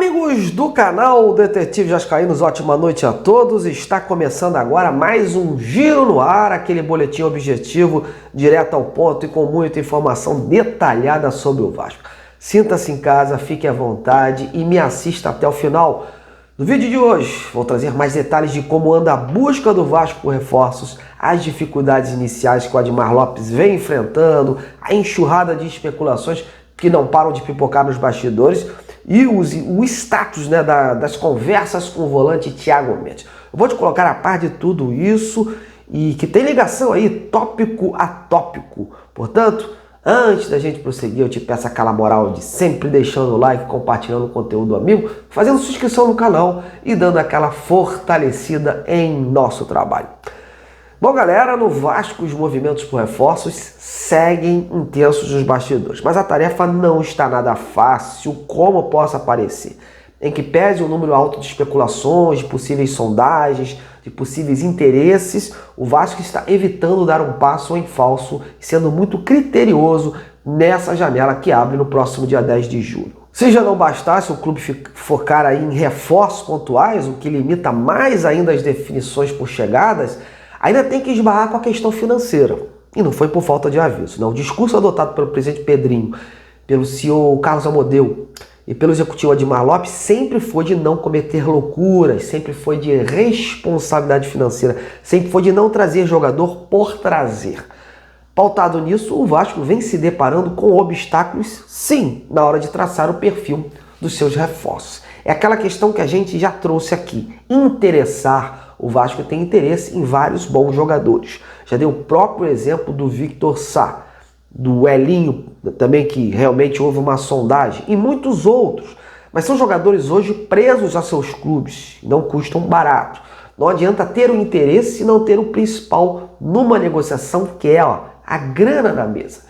Amigos do canal Detetive Vascaínos, ótima noite a todos. Está começando agora mais um Giro no Ar, aquele boletim objetivo, direto ao ponto e com muita informação detalhada sobre o Vasco. Sinta-se em casa, fique à vontade e me assista até o final. No vídeo de hoje, vou trazer mais detalhes de como anda a busca do Vasco por reforços, as dificuldades iniciais que o Admar Lopes vem enfrentando, a enxurrada de especulações que não param de pipocar nos bastidores e o status, né, das conversas com o volante Thiago Mendes. Eu vou te colocar a par de tudo isso e que tem ligação aí tópico a tópico. Portanto, antes da gente prosseguir, eu te peço aquela moral de sempre deixando o like, compartilhando o conteúdo do amigo, fazendo sua inscrição no canal e dando aquela fortalecida em nosso trabalho. Bom, galera, no Vasco os movimentos por reforços seguem intensos nos bastidores, mas a tarefa não está nada fácil como possa parecer. Em que pese o número alto de especulações, de possíveis sondagens, de possíveis interesses, o Vasco está evitando dar um passo em falso e sendo muito criterioso nessa janela que abre no próximo dia 10 de julho. Se já não bastasse o clube focar aí em reforços pontuais, o que limita mais ainda as definições por chegadas, ainda tem que esbarrar com a questão financeira. E não foi por falta de aviso. Não. O discurso adotado pelo presidente Pedrinho, pelo CEO Carlos Amodeu e pelo executivo Admar Lopes sempre foi de não cometer loucuras, sempre foi de responsabilidade financeira, sempre foi de não trazer jogador por trazer. Pautado nisso, o Vasco vem se deparando com obstáculos, sim, na hora de traçar o perfil dos seus reforços. É aquela questão que a gente já trouxe aqui, interessar. O Vasco tem interesse em vários bons jogadores. Já dei o próprio exemplo do Victor Sá, do Elinho, também que realmente houve uma sondagem, e muitos outros. Mas são jogadores hoje presos a seus clubes, não custam barato. Não adianta ter o interesse e não ter o principal numa negociação, que é a grana na mesa.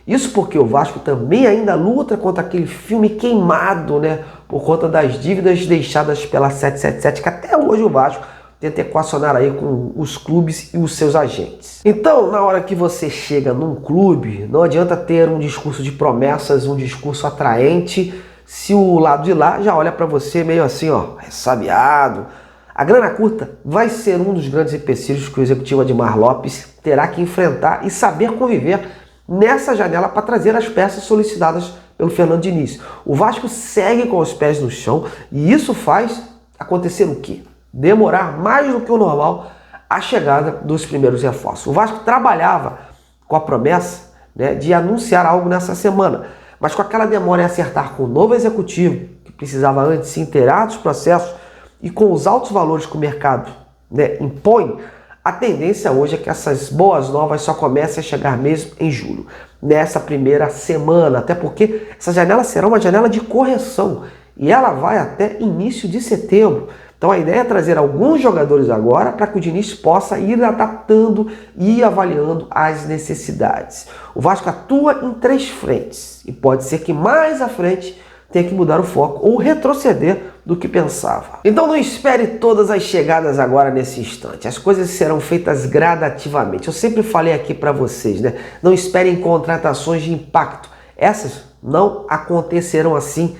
Isso porque o Vasco também ainda luta contra aquele filme queimado, né, por conta das dívidas deixadas pela 777, que até hoje o Vasco tenta equacionar aí com os clubes e os seus agentes. Então, na hora que você chega num clube, não adianta ter um discurso de promessas, um discurso atraente, se o lado de lá já olha para você meio assim, ressabiado. A grana curta vai ser um dos grandes empecilhos que o executivo Admar Lopes terá que enfrentar e saber conviver nessa janela para trazer as peças solicitadas pelo Fernando Diniz. O Vasco segue com os pés no chão e isso faz acontecer o quê? Demorar mais do que o normal a chegada dos primeiros reforços. O Vasco trabalhava com a promessa, né, de anunciar algo nessa semana, mas com aquela demora em acertar com o novo executivo, que precisava antes se inteirar dos processos, e com os altos valores que o mercado, né, impõe, a tendência hoje é que essas boas novas só comecem a chegar mesmo em julho, nessa primeira semana, até porque essa janela será uma janela de correção e ela vai até início de setembro. Então a ideia é trazer alguns jogadores agora para que o Diniz possa ir adaptando e avaliando as necessidades. O Vasco atua em 3 frentes e pode ser que mais à frente tenha que mudar o foco ou retroceder do que pensava. Então não espere todas as chegadas agora nesse instante. As coisas serão feitas gradativamente. Eu sempre falei aqui para vocês, né? Não esperem contratações de impacto. Essas não acontecerão assim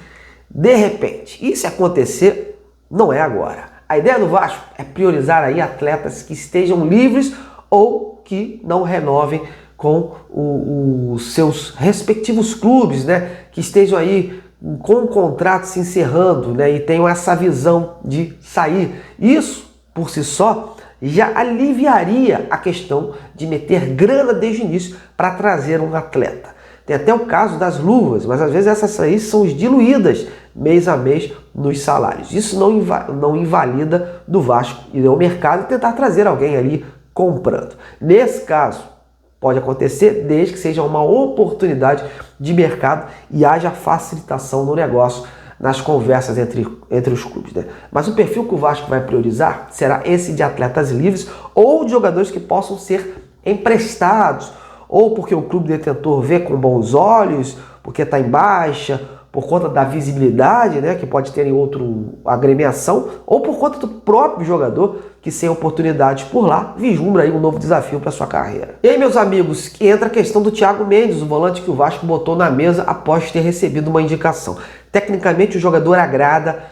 de repente. E se acontecer, não é agora. A ideia do Vasco é priorizar aí atletas que estejam livres ou que não renovem com os seus respectivos clubes, né? Que estejam aí com o contrato se encerrando, né? E tenham essa visão de sair. Isso, por si só, já aliviaria a questão de meter grana desde o início para trazer um atleta. Tem até o caso das luvas, mas às vezes essas aí são diluídas mês a mês nos salários. Isso não invalida do Vasco ir ao mercado e tentar trazer alguém ali comprando. Nesse caso, pode acontecer desde que seja uma oportunidade de mercado e haja facilitação no negócio, nas conversas entre os clubes, né? Mas o perfil que o Vasco vai priorizar será esse de atletas livres ou de jogadores que possam ser emprestados, ou porque o clube detentor vê com bons olhos, porque está em baixa, por conta da visibilidade, né, que pode ter em outra agremiação, ou por conta do próprio jogador que, sem oportunidades por lá, vislumbra aí um novo desafio para sua carreira. E aí, meus amigos, que entra a questão do Thiago Mendes, o volante que o Vasco botou na mesa após ter recebido uma indicação. Tecnicamente o jogador agrada,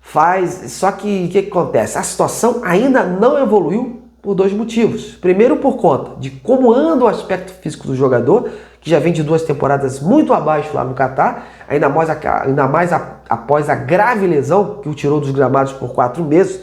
faz, só que o que acontece? A situação ainda não evoluiu por dois motivos. Primeiro, por conta de como anda o aspecto físico do jogador, que já vem de 2 temporadas muito abaixo lá no Catar, ainda mais após a grave lesão que o tirou dos gramados por 4 meses.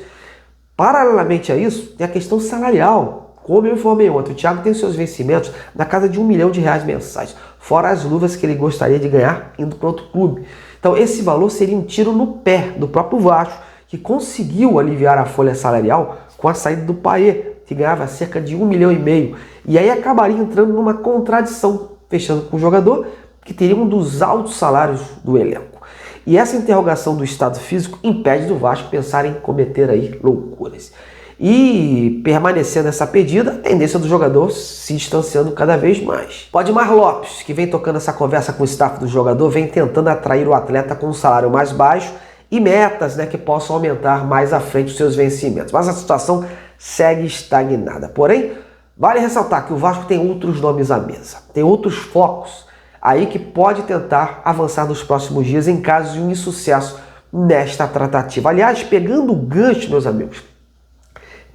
Paralelamente a isso, tem a questão salarial. Como eu informei ontem, o Thiago tem seus vencimentos na casa de R$1 milhão mensais, fora as luvas que ele gostaria de ganhar indo para outro clube. Então esse valor seria um tiro no pé do próprio Vasco, que conseguiu aliviar a folha salarial com a saída do Payet, que ganhava cerca de R$1,5 milhão. E aí acabaria entrando numa contradição, fechando com o jogador, que teria um dos altos salários do elenco. E essa interrogação do estado físico impede do Vasco pensar em cometer aí loucuras. E permanecendo essa pedida, a tendência do jogador se distanciando cada vez mais. O Admar Lopes, que vem tocando essa conversa com o staff do jogador, vem tentando atrair o atleta com um salário mais baixo e metas, né, que possam aumentar mais à frente os seus vencimentos. Mas a situação segue estagnada. Porém, vale ressaltar que o Vasco tem outros nomes à mesa, tem outros focos aí que pode tentar avançar nos próximos dias em caso de um insucesso nesta tratativa. Aliás, pegando o gancho, meus amigos,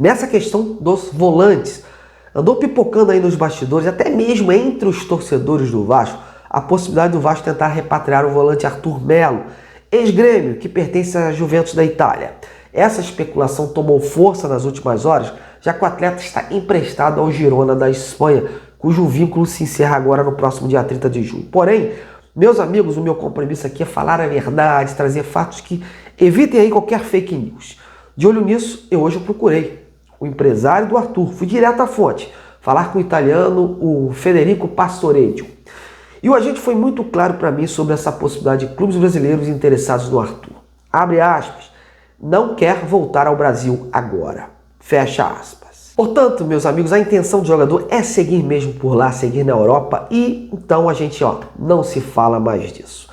nessa questão dos volantes, andou pipocando aí nos bastidores, até mesmo entre os torcedores do Vasco, a possibilidade do Vasco tentar repatriar o volante Arthur Melo, ex-Grêmio, que pertence à Juventus da Itália. Essa especulação tomou força nas últimas horas, já que o atleta está emprestado ao Girona da Espanha, cujo vínculo se encerra agora no próximo dia 30 de junho. Porém, meus amigos, o meu compromisso aqui é falar a verdade, trazer fatos que evitem aí qualquer fake news. De olho nisso, eu hoje procurei o empresário do Arthur, fui direto à fonte, falar com o italiano, o Federico Pastoretti. E o agente foi muito claro para mim sobre essa possibilidade de clubes brasileiros interessados no Arthur. Abre aspas, não quer voltar ao Brasil agora. Fecha aspas. Portanto, meus amigos, a intenção do jogador é seguir mesmo por lá, seguir na Europa e então a gente, não se fala mais disso.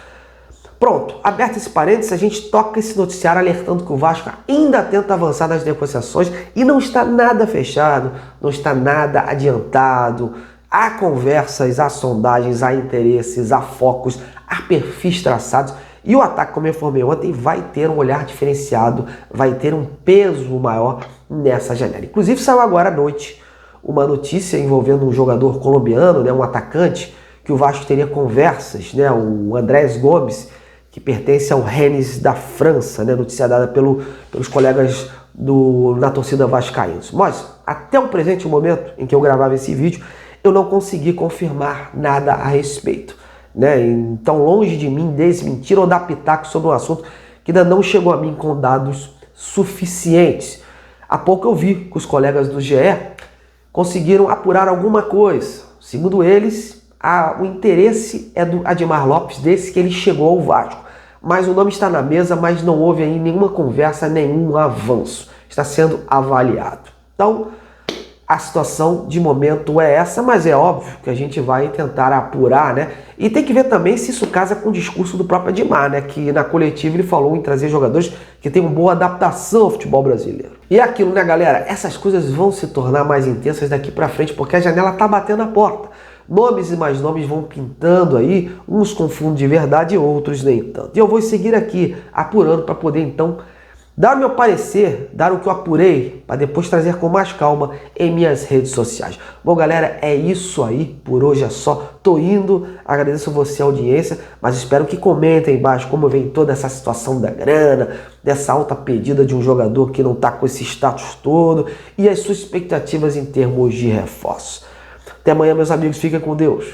Pronto, aberto esse parênteses, a gente toca esse noticiário alertando que o Vasco ainda tenta avançar nas negociações e não está nada fechado, não está nada adiantado. Há conversas, há sondagens, há interesses, há focos, há perfis traçados. E o ataque, como eu informei ontem, vai ter um olhar diferenciado, vai ter um peso maior nessa janela. Inclusive saiu agora à noite uma notícia envolvendo um jogador colombiano, né, um atacante, que o Vasco teria conversas, né, o Andrés Gomes, que pertence ao Rennes da França, né, notícia dada pelos colegas na torcida vascaínos. Mas até o presente momento em que eu gravava esse vídeo, eu não consegui confirmar nada a respeito. Né? Então, longe de mim desmentir ou dar pitaco sobre um assunto que ainda não chegou a mim com dados suficientes. Há pouco eu vi que os colegas do GE conseguiram apurar alguma coisa. Segundo eles, o interesse é do Admar Lopes desde que ele chegou ao Vasco. Mas o nome está na mesa, mas não houve aí nenhuma conversa, nenhum avanço. Está sendo avaliado. Então, a situação de momento é essa, mas é óbvio que a gente vai tentar apurar, né? E tem que ver também se isso casa com o discurso do próprio Admar, né? Que na coletiva ele falou em trazer jogadores que têm uma boa adaptação ao futebol brasileiro. E é aquilo, né, galera? Essas coisas vão se tornar mais intensas daqui pra frente, porque a janela tá batendo a porta. Nomes e mais nomes vão pintando aí, uns com fundo de verdade e outros nem tanto. E eu vou seguir aqui apurando para poder então dar o meu parecer, dar o que eu apurei, para depois trazer com mais calma em minhas redes sociais. Bom, galera, é isso aí. Por hoje é só. Tô indo. Agradeço você a audiência, mas espero que comentem embaixo como vem toda essa situação da grana, dessa alta pedida de um jogador que não tá com esse status todo e as suas expectativas em termos de reforço. Até amanhã, meus amigos. Fiquem com Deus.